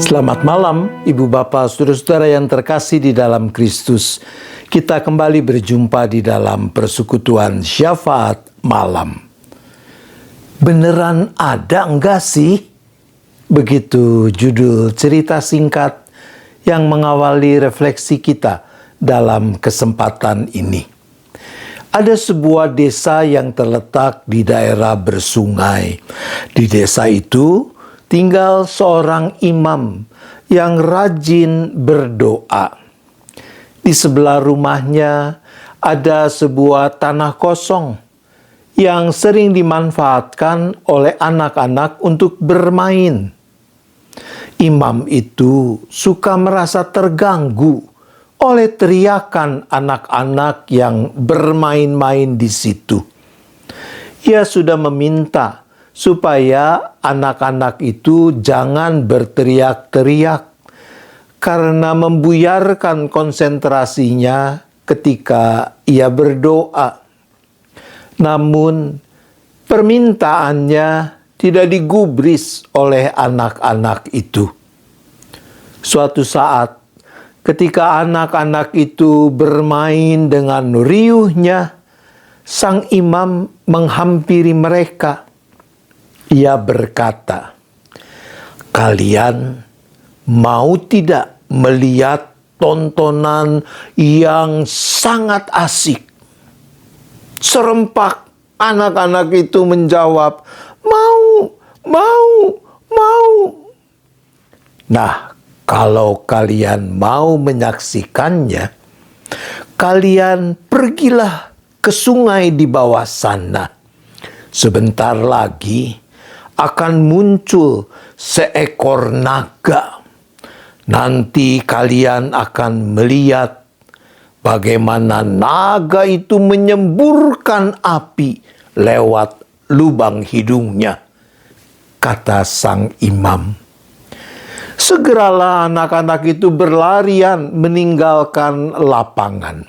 Selamat malam, Ibu Bapak, Saudara-saudara yang terkasih di dalam Kristus. Kita kembali berjumpa di dalam persekutuan syafaat malam. Beneran ada enggak sih? Begitu judul cerita singkat yang mengawali refleksi kita dalam kesempatan ini. Ada sebuah desa yang terletak di daerah bersungai. Di desa itu tinggal seorang imam yang rajin berdoa. Di sebelah rumahnya ada sebuah tanah kosong yang sering dimanfaatkan oleh anak-anak untuk bermain. Imam itu suka merasa terganggu oleh teriakan anak-anak yang bermain-main di situ. Ia sudah meminta supaya anak-anak itu jangan berteriak-teriak karena membuyarkan konsentrasinya ketika ia berdoa. Namun permintaannya tidak digubris oleh anak-anak itu. Suatu saat ketika anak-anak itu bermain dengan riuhnya, sang imam menghampiri mereka. Ia berkata, "Kalian mau tidak melihat tontonan yang sangat asik?" Serempak anak-anak itu menjawab, "Mau, mau, mau." Nah, kalau kalian mau menyaksikannya, kalian pergilah ke sungai di bawah sana. Sebentar lagi akan muncul seekor naga. Nanti kalian akan melihat bagaimana naga itu menyemburkan api lewat lubang hidungnya, kata sang imam. Segeralah anak-anak itu berlarian meninggalkan lapangan.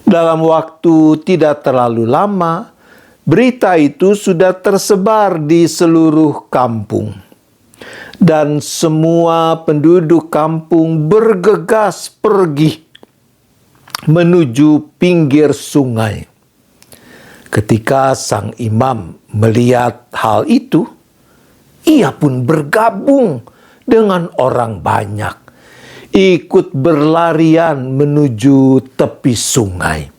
Dalam waktu tidak terlalu lama, berita itu sudah tersebar di seluruh kampung. Dan semua penduduk kampung bergegas pergi menuju pinggir sungai. Ketika sang imam melihat hal itu, ia pun bergabung dengan orang banyak, ikut berlarian menuju tepi sungai.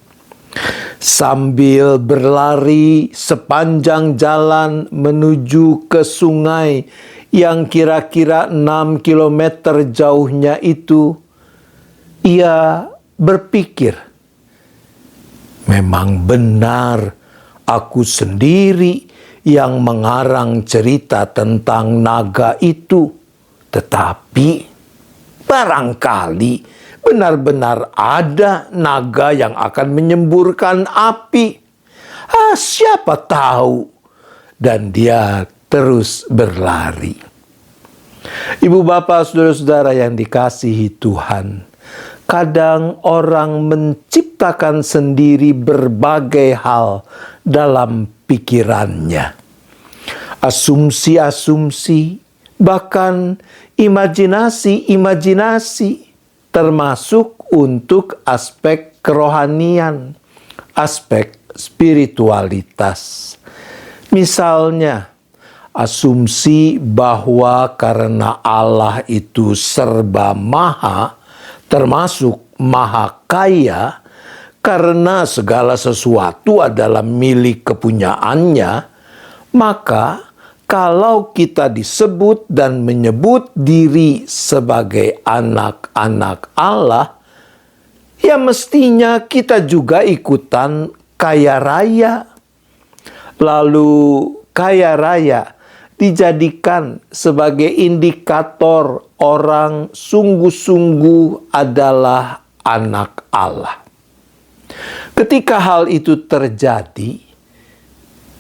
Sambil berlari sepanjang jalan menuju ke sungai yang kira-kira 6 kilometer jauhnya itu, ia berpikir, memang benar aku sendiri yang mengarang cerita tentang naga itu. Tetapi barangkali benar-benar ada naga yang akan menyemburkan api. Siapa tahu? Dan dia terus berlari. Ibu bapak, saudara-saudara yang dikasihi Tuhan, kadang orang menciptakan sendiri berbagai hal dalam pikirannya. Asumsi-asumsi, bahkan imajinasi-imajinasi, termasuk untuk aspek kerohanian, aspek spiritualitas. Misalnya, asumsi bahwa karena Allah itu serba maha, termasuk maha kaya, karena segala sesuatu adalah milik kepunyaannya, maka kalau kita disebut dan menyebut diri sebagai anak-anak Allah, ya mestinya kita juga ikutan kaya raya. Lalu kaya raya dijadikan sebagai indikator orang sungguh-sungguh adalah anak Allah. Ketika hal itu terjadi,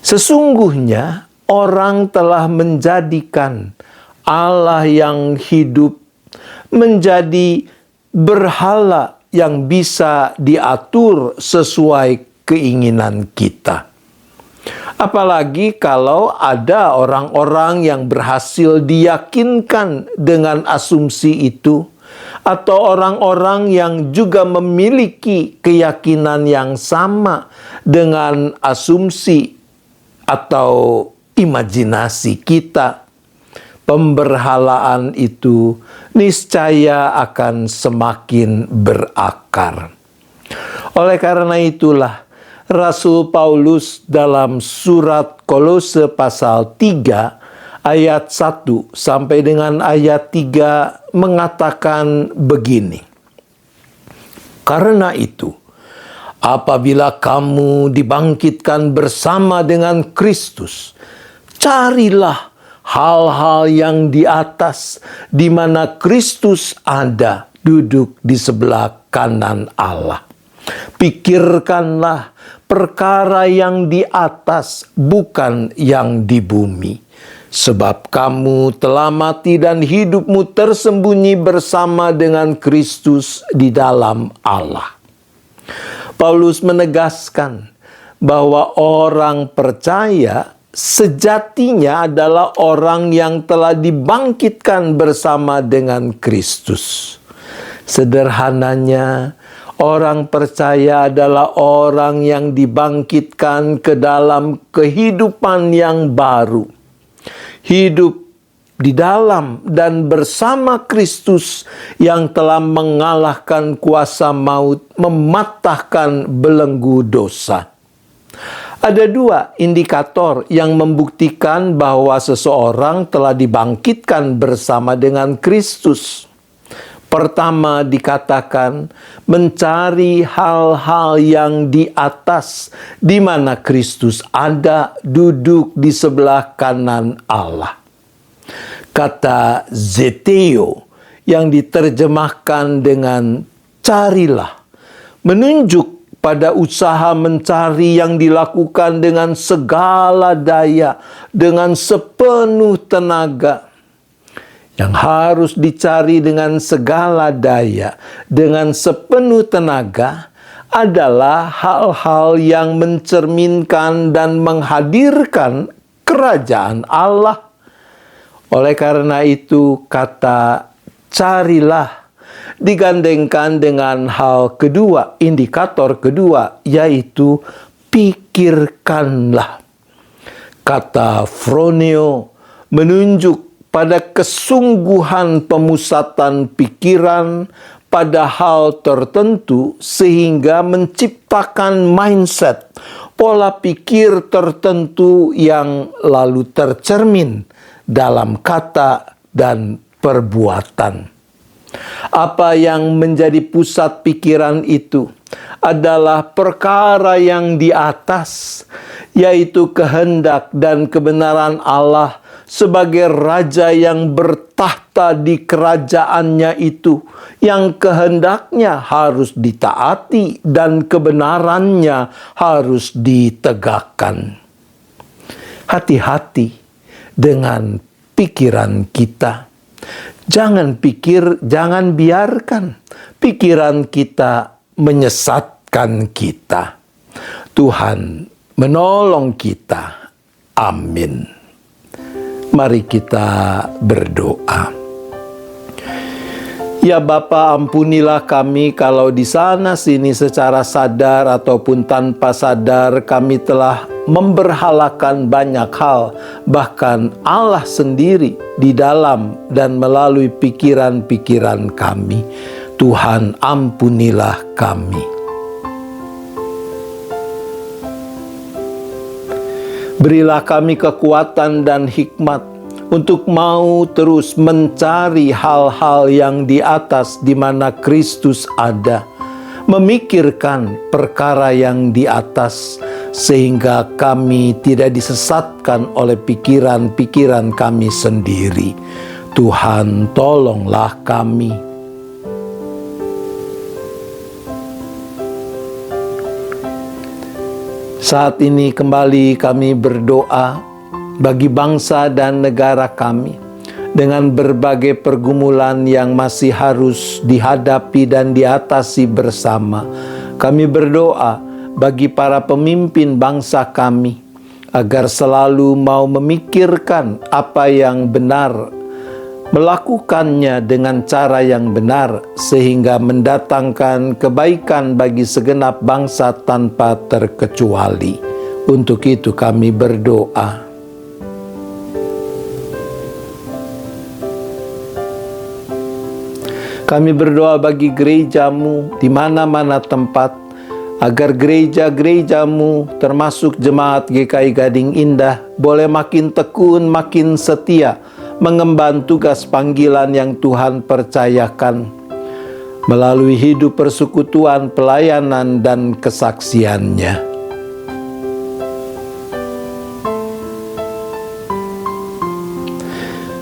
sesungguhnya orang telah menjadikan Allah yang hidup menjadi berhala yang bisa diatur sesuai keinginan kita. Apalagi kalau ada orang-orang yang berhasil diyakinkan dengan asumsi itu, atau orang-orang yang juga memiliki keyakinan yang sama dengan asumsi atau imajinasi kita. Pemberhalaan itu niscaya akan semakin berakar. Oleh karena itulah, Rasul Paulus dalam surat Kolose pasal 3 ayat 1 sampai dengan ayat 3 mengatakan begini. Karena itu, apabila kamu dibangkitkan bersama dengan Kristus, carilah hal-hal yang di atas, di mana Kristus ada, duduk di sebelah kanan Allah. Pikirkanlah perkara yang di atas, bukan yang di bumi. Sebab kamu telah mati dan hidupmu tersembunyi bersama dengan Kristus di dalam Allah. Paulus menegaskan bahwa orang percaya sejatinya adalah orang yang telah dibangkitkan bersama dengan Kristus. Sederhananya, orang percaya adalah orang yang dibangkitkan ke dalam kehidupan yang baru. Hidup di dalam dan bersama Kristus yang telah mengalahkan kuasa maut, mematahkan belenggu dosa. Ada dua indikator yang membuktikan bahwa seseorang telah dibangkitkan bersama dengan Kristus. Pertama dikatakan mencari hal-hal yang di atas, di mana Kristus ada, duduk di sebelah kanan Allah. Kata zeteo yang diterjemahkan dengan carilah, menunjuk pada usaha mencari yang dilakukan dengan segala daya, dengan sepenuh tenaga. Yang harus dicari dengan segala daya, dengan sepenuh tenaga, adalah hal-hal yang mencerminkan dan menghadirkan kerajaan Allah. Oleh karena itu, kata carilah digandengkan dengan hal kedua, indikator kedua, yaitu pikirkanlah. Kata phroneo menunjuk pada kesungguhan pemusatan pikiran pada hal tertentu sehingga menciptakan mindset, pola pikir tertentu yang lalu tercermin dalam kata dan perbuatan. Apa yang menjadi pusat pikiran itu adalah perkara yang di atas, yaitu kehendak dan kebenaran Allah sebagai raja yang bertahta di kerajaannya itu, yang kehendaknya harus ditaati dan kebenarannya harus ditegakkan. Hati-hati dengan pikiran kita. Jangan biarkan pikiran kita menyesatkan kita. Tuhan menolong kita. Amin. Mari kita berdoa. Ya Bapa, ampunilah kami kalau di sana sini secara sadar ataupun tanpa sadar kami telah memberhalakan banyak hal, bahkan Allah sendiri di dalam dan melalui pikiran-pikiran kami. Tuhan, ampunilah kami. Berilah kami kekuatan dan hikmat untuk mau terus mencari hal-hal yang di atas di mana Kristus ada. Memikirkan perkara yang di atas sehingga kami tidak disesatkan oleh pikiran-pikiran kami sendiri. Tuhan, tolonglah kami. Saat ini kembali kami berdoa bagi bangsa dan negara kami dengan berbagai pergumulan yang masih harus dihadapi dan diatasi bersama. Kami berdoa bagi para pemimpin bangsa kami agar selalu mau memikirkan apa yang benar, melakukannya dengan cara yang benar, sehingga mendatangkan kebaikan bagi segenap bangsa tanpa terkecuali. Untuk itu kami berdoa. Kami berdoa bagi gerejamu di mana-mana tempat, agar gereja-gerejamu termasuk jemaat GKI Gading Indah boleh makin tekun, makin setia mengemban tugas panggilan yang Tuhan percayakan melalui hidup persekutuan, pelayanan, dan kesaksiannya.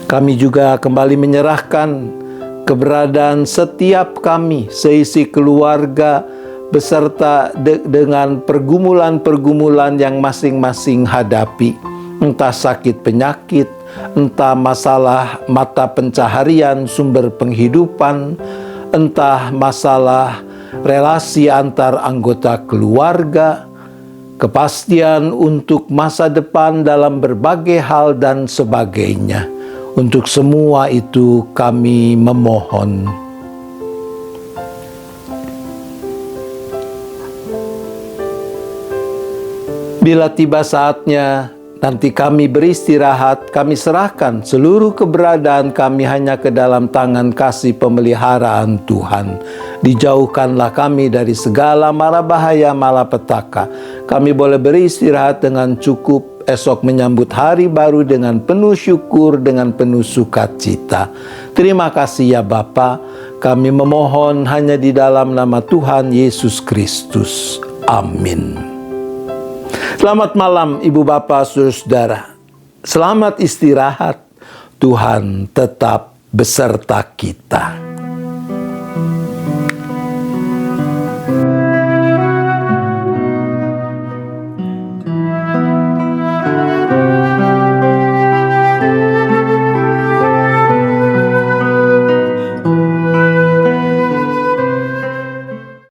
Kami juga kembali menyerahkan keberadaan setiap kami, seisi keluarga, beserta dengan pergumulan-pergumulan yang masing-masing hadapi. Entah sakit penyakit, entah masalah mata pencaharian, sumber penghidupan, entah masalah relasi antar anggota keluarga, kepastian untuk masa depan dalam berbagai hal dan sebagainya. Untuk semua itu kami memohon. Bila tiba saatnya nanti kami beristirahat, kami serahkan seluruh keberadaan kami hanya ke dalam tangan kasih pemeliharaan Tuhan. Dijauhkanlah kami dari segala mara bahaya, malapetaka. Kami boleh beristirahat dengan cukup, esok menyambut hari baru dengan penuh syukur, dengan penuh sukacita. Terima kasih ya Bapa, kami memohon hanya di dalam nama Tuhan Yesus Kristus. Amin. Selamat malam Ibu Bapak Saudara. Selamat istirahat. Tuhan tetap beserta kita.